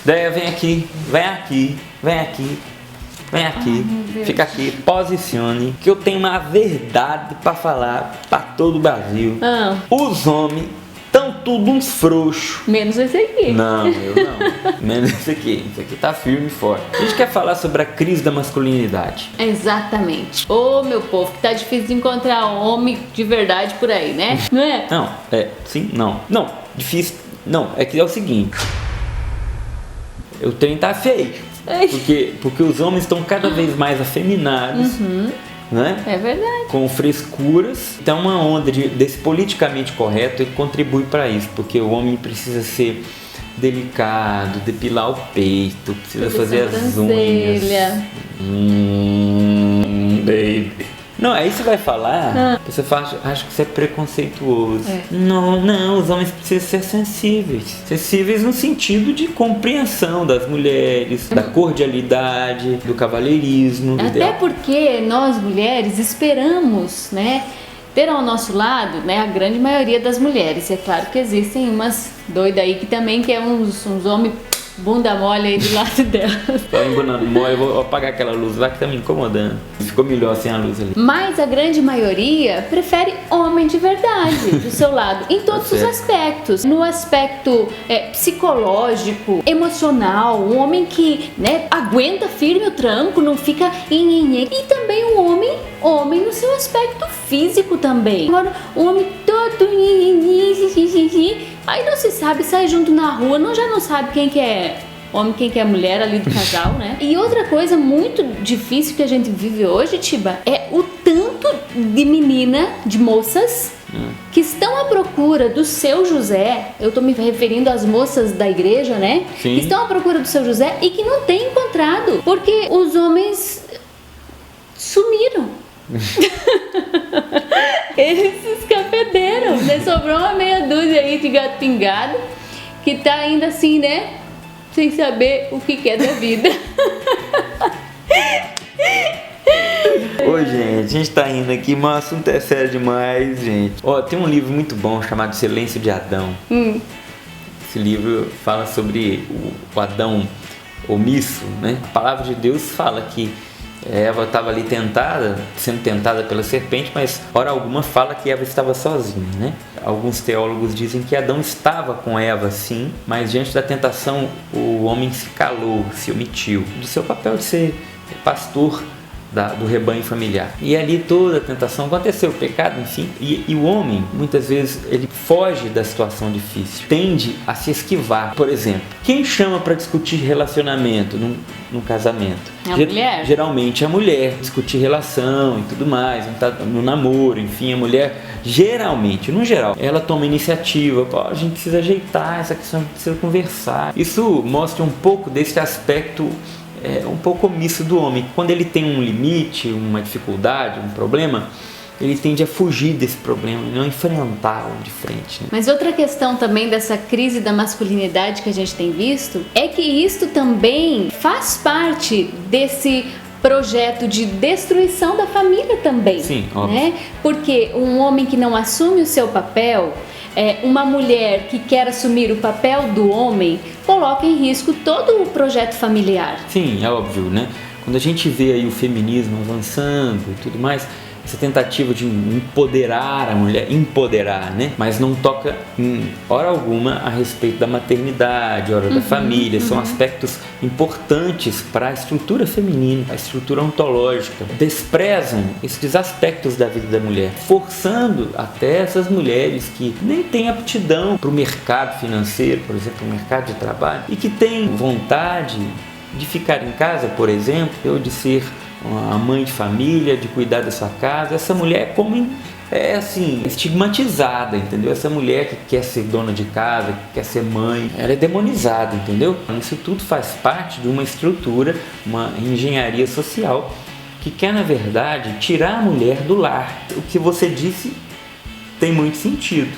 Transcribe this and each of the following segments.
Daí vem aqui, vem aqui, vem aqui, vem aqui, fica aqui, posicione, que eu tenho uma verdade pra falar pra todo o Brasil. Os homens estão tudo uns frouxos. Menos esse aqui. Não, eu não. Menos esse aqui. Esse aqui tá firme e forte. A gente quer falar sobre a crise da masculinidade. Exatamente. Ô, meu povo, que tá difícil de encontrar homem de verdade por aí, né? Não é? Não, sim, não. Não, difícil. Não, é que é o seguinte. O trem tá feio. Porque os homens estão cada vez mais afeminados. Né? É verdade. Com frescuras. Então uma onda desse politicamente correto ele contribui para isso, porque o homem precisa ser delicado, depilar o peito, precisa fazer as unhas. Baby. Não, aí você vai falar, você acha que você é preconceituoso. Não, os homens precisam ser sensíveis. Sensíveis no sentido de compreensão das mulheres, da cordialidade, do cavalheirismo. Até porque nós mulheres esperamos, né, ter ao nosso lado, né, a grande maioria das mulheres. É claro que existem umas doidas aí que também quer uns homens bunda mole aí do lado dela. Tô embunando mole, eu vou apagar aquela luz lá que tá me incomodando. Ficou melhor sem a luz ali. Mas a grande maioria prefere homem de verdade do seu lado, em todos os aspectos. No aspecto psicológico, emocional, um homem que, né, aguenta firme o tranco, não fica E também um homem no seu aspecto físico também. Agora, o homem todo aí não se sabe, sai junto na rua, já não sabe quem que é homem, quem que é mulher ali do casal, né? E outra coisa muito difícil que a gente vive hoje, Tiba, é o tanto de menina, de moças que estão à procura do seu José. Eu tô me referindo às moças da igreja, né? Sim. Que estão à procura do seu José e que não têm encontrado, porque os homens sumiram. Eles se escafederam, né? Sobrou uma meia dúzia aí de gato pingado que tá ainda assim, né, sem saber o que é da vida. Ô, gente, a gente tá rindo aqui, mas o assunto é sério demais, gente. Ó, tem um livro muito bom chamado Silêncio de Adão. Esse livro fala sobre o Adão omisso, né? A palavra de Deus fala que Eva estava ali sendo tentada pela serpente, mas hora alguma fala que Eva estava sozinha, né? Alguns teólogos dizem que Adão estava com Eva, sim, mas diante da tentação o homem se calou, se omitiu do seu papel de ser pastor do rebanho familiar. E ali toda a tentação aconteceu, o pecado, enfim. E o homem, muitas vezes, ele foge da situação difícil, tende a se esquivar. Por exemplo, quem chama para discutir relacionamento num casamento? A mulher? Geralmente a mulher, discutir relação e tudo mais, no namoro, enfim, a mulher, geralmente, no geral, ela toma iniciativa. A gente precisa ajeitar essa questão, a gente precisa conversar. Isso mostra um pouco desse aspecto um pouco omisso do homem. Quando ele tem um limite, uma dificuldade, um problema, ele tende a fugir desse problema e não enfrentá-lo de frente, né? Mas outra questão também dessa crise da masculinidade que a gente tem visto é que isto também faz parte desse projeto de destruição da família também. Sim, óbvio. Né? Porque um homem que não assume o seu papel, uma mulher que quer assumir o papel do homem, coloca em risco todo o projeto familiar. Sim, é óbvio, né? Quando a gente vê aí o feminismo avançando e tudo mais, essa tentativa de empoderar a mulher, né? Mas não toca em hora alguma a respeito da maternidade, da família. São aspectos importantes para a estrutura feminina, a estrutura ontológica. Desprezam esses aspectos da vida da mulher, forçando até essas mulheres que nem têm aptidão para o mercado financeiro, por exemplo, o mercado de trabalho, e que têm vontade de ficar em casa, por exemplo, ou de ser a mãe de família, de cuidar da sua casa. Essa mulher é assim, estigmatizada, entendeu? Essa mulher que quer ser dona de casa, que quer ser mãe, ela é demonizada, entendeu? Isso tudo faz parte de uma estrutura, uma engenharia social que quer, na verdade, tirar a mulher do lar. O que você disse tem muito sentido.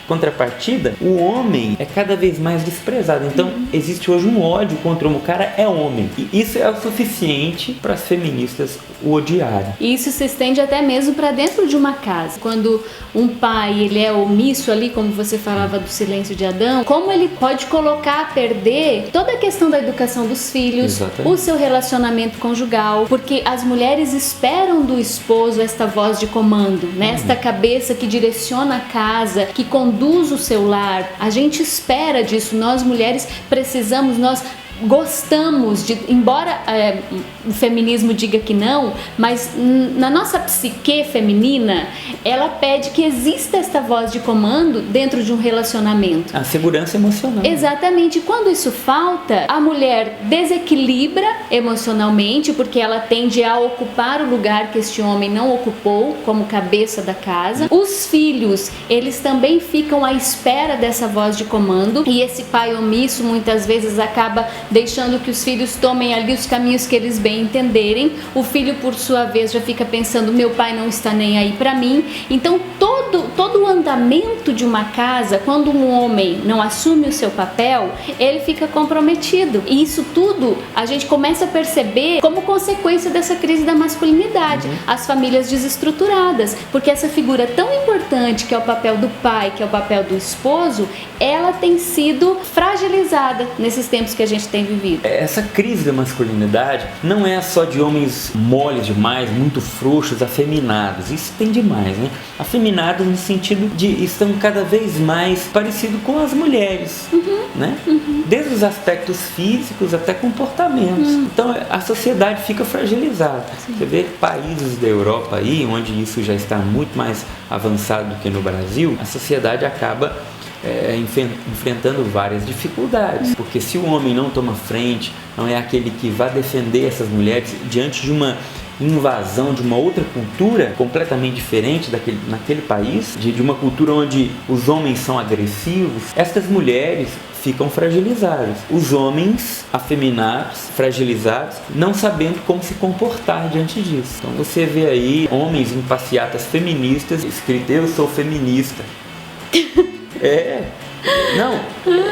contrapartida, o homem é cada vez mais desprezado. Então, existe hoje um ódio contra o cara é homem. E isso é o suficiente para as feministas o odiarem. E isso se estende até mesmo para dentro de uma casa. Quando um pai ele é omisso ali, como você falava do silêncio de Adão, como ele pode colocar a perder toda a questão da educação dos filhos, o seu relacionamento conjugal, porque as mulheres esperam do esposo esta voz de comando, né? Esta cabeça que direciona a casa, que conduz o seu lar. A gente espera disso, nós mulheres precisamos, nós gostamos de, embora o feminismo diga que não, mas na nossa psique feminina, ela pede que exista esta voz de comando dentro de um relacionamento. A segurança emocional. Exatamente. Quando isso falta, a mulher desequilibra emocionalmente, porque ela tende a ocupar o lugar que este homem não ocupou como cabeça da casa. Os filhos, eles também ficam à espera dessa voz de comando, e esse pai omisso muitas vezes acaba deixando que os filhos tomem ali os caminhos que eles bem entenderem. O filho, por sua vez, já fica pensando, meu pai não está nem aí para mim. Então, todo o andamento de uma casa, quando um homem não assume o seu papel, ele fica comprometido. E isso tudo a gente começa a perceber como consequência dessa crise da masculinidade. As famílias desestruturadas, porque essa figura tão importante que é o papel do pai, que é o papel do esposo, ela tem sido fragilizada nesses tempos que a gente tem vivido. Essa crise da masculinidade não é só de homens moles demais, muito frouxos, afeminados. Isso tem demais, né? Afeminados no sentido de estão cada vez mais parecidos com as mulheres, né? Desde os aspectos físicos até comportamentos. Então a sociedade fica fragilizada. Você vê países da Europa aí, onde isso já está muito mais avançado do que no Brasil, a sociedade acaba enfrentando várias dificuldades, porque se o homem não toma frente, não é aquele que vai defender essas mulheres diante de uma invasão de uma outra cultura completamente diferente naquele país, de uma cultura onde os homens são agressivos, essas mulheres ficam fragilizadas. Os homens afeminados, fragilizados, não sabendo como se comportar diante disso. Então você vê aí homens em passeatas feministas escrito "Eu sou feminista". Não,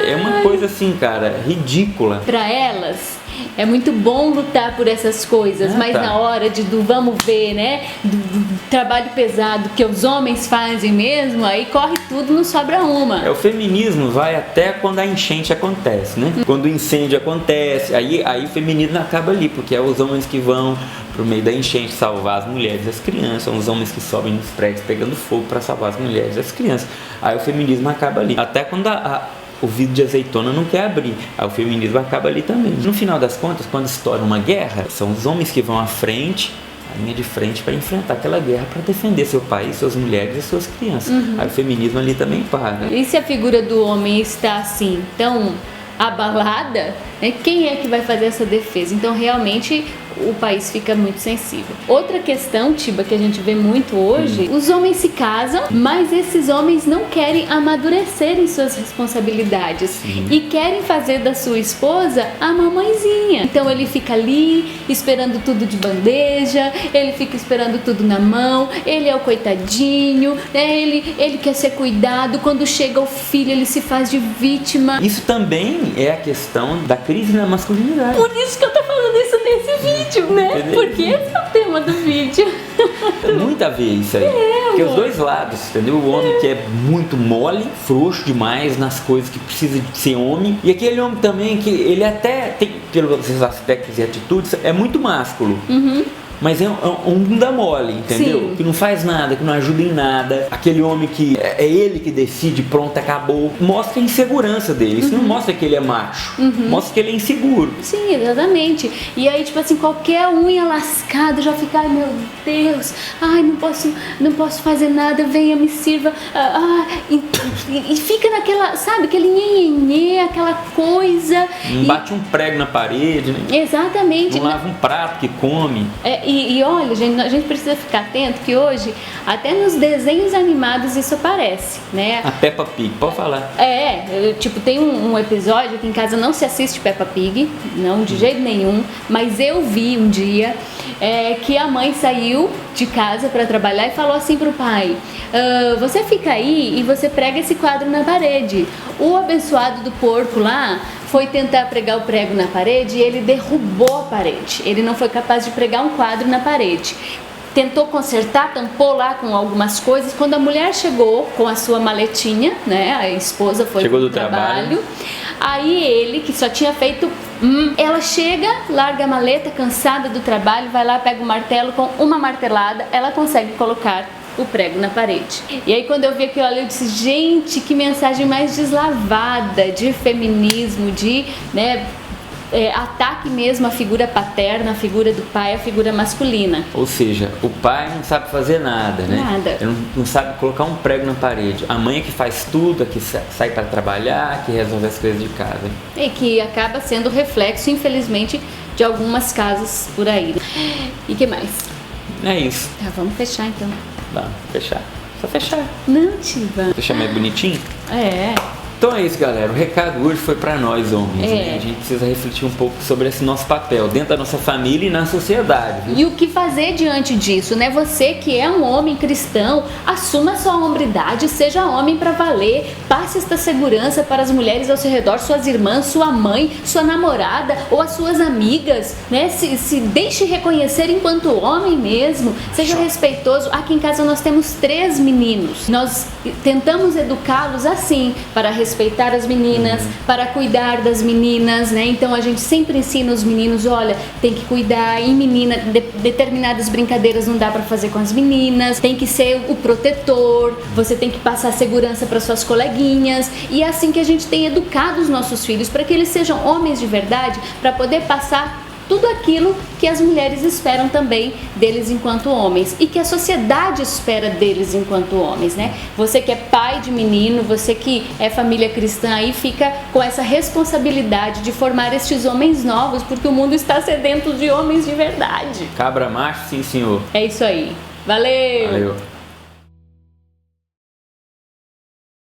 é uma coisa assim, cara, ridícula. Para elas é muito bom lutar por essas coisas, mas na hora do vamos ver, né, do trabalho pesado que os homens fazem mesmo, aí corre tudo, não sobra uma. O feminismo vai até quando a enchente acontece, né? Quando o incêndio acontece, aí o feminismo acaba ali, porque é os homens que vão pro meio da enchente salvar as mulheres e as crianças, são os homens que sobem nos prédios pegando fogo para salvar as mulheres e as crianças. Aí o feminismo acaba ali. Até quando o vidro de azeitona não quer abrir, aí o feminismo acaba ali também. No final das contas, quando estoura uma guerra, são os homens que vão à frente, a linha de frente, para enfrentar aquela guerra, para defender seu país, suas mulheres e suas crianças. Aí o feminismo ali também para. E se a figura do homem está assim, tão abalada, né, quem é que vai fazer essa defesa? Então realmente o país fica muito sensível. Outra questão, Tiba, que a gente vê muito hoje, os homens se casam, mas esses homens não querem amadurecer em suas responsabilidades e querem fazer da sua esposa a mamãezinha. Então ele fica ali esperando tudo de bandeja, ele fica esperando tudo na mão, ele é o coitadinho, né? Ele quer ser cuidado, quando chega o filho ele se faz de vítima. Isso também é a questão da crise na masculinidade. Por isso que eu tô falando isso nesse vídeo, né? Entendeu? Porque esse é o tema do vídeo. Tem muito a ver isso aí. Porque os dois lados, entendeu? O homem que é muito mole, frouxo demais nas coisas que precisa de ser homem. E aquele homem também que ele até tem, pelos seus aspectos e atitudes, é muito másculo. Mas é um bunda mole, entendeu? Sim. Que não faz nada, que não ajuda em nada. Aquele homem que é ele que decide, pronto, acabou. Mostra a insegurança dele. Isso não mostra que ele é macho. Mostra que ele é inseguro. Sim, exatamente. E aí, tipo assim, qualquer unha lascada já fica, ai meu Deus, ai, não posso fazer nada, venha, me sirva. E fica naquela, sabe, aquele nhenhenhê, aquela coisa. Não bate um prego na parede, né? Exatamente. Não lava um prato que come. E olha, gente, a gente precisa ficar atento que hoje, até nos desenhos animados isso aparece, né? A Peppa Pig, pode falar. Tipo, tem um episódio que em casa não se assiste Peppa Pig, não, de jeito nenhum, mas eu vi um dia que a mãe saiu de casa para trabalhar e falou assim pro pai: você fica aí e você prega esse quadro na parede. O abençoado do porco lá foi tentar pregar o prego na parede e ele derrubou a parede. Ele não foi capaz de pregar um quadro na parede. Tentou consertar, tampou lá com algumas coisas. Quando a mulher chegou com a sua maletinha, né, a esposa foi chegou pro do trabalho. Aí ele, que só tinha feito, ela chega, larga a maleta, cansada do trabalho, vai lá, pega o martelo, com uma martelada, ela consegue colocar o prego na parede. E aí quando eu vi aquilo ali, eu disse, gente, que mensagem mais deslavada de feminismo, de, né, ataque mesmo à figura paterna, à figura do pai, à figura masculina. Ou seja, o pai não sabe fazer nada, né? Nada. Ele não sabe colocar um prego na parede. A mãe é que faz tudo, a que sai para trabalhar, que resolve as coisas de casa. E que acaba sendo reflexo, infelizmente, de algumas casas por aí. E que mais? É isso. Tá, vamos fechar então. Vamos fechar. Só fechar. Não, Tiva. Fechar mais bonitinho? É. Então é isso, galera. O recado hoje foi para nós, homens. Né? A gente precisa refletir um pouco sobre esse nosso papel dentro da nossa família e na sociedade. Viu? E o que fazer diante disso, né? Você que é um homem cristão, assuma sua hombridade, seja homem para valer, passe esta segurança para as mulheres ao seu redor, suas irmãs, sua mãe, sua namorada ou as suas amigas, né? Se deixe reconhecer enquanto homem mesmo, seja respeitoso. Aqui em casa nós temos 3 meninos. Nós tentamos educá-los assim, para respeitar as meninas, para cuidar das meninas, né? Então a gente sempre ensina os meninos, olha, tem que cuidar, em menina, determinadas brincadeiras não dá para fazer com as meninas, tem que ser o protetor, você tem que passar segurança para suas coleguinhas, e é assim que a gente tem educado os nossos filhos, para que eles sejam homens de verdade, para poder passar tudo aquilo que as mulheres esperam também deles enquanto homens e que a sociedade espera deles enquanto homens, né? Você que é pai de menino, você que é família cristã aí, fica com essa responsabilidade de formar estes homens novos, porque o mundo está sedento de homens de verdade. Cabra macho, sim senhor. É isso aí. Valeu! Valeu.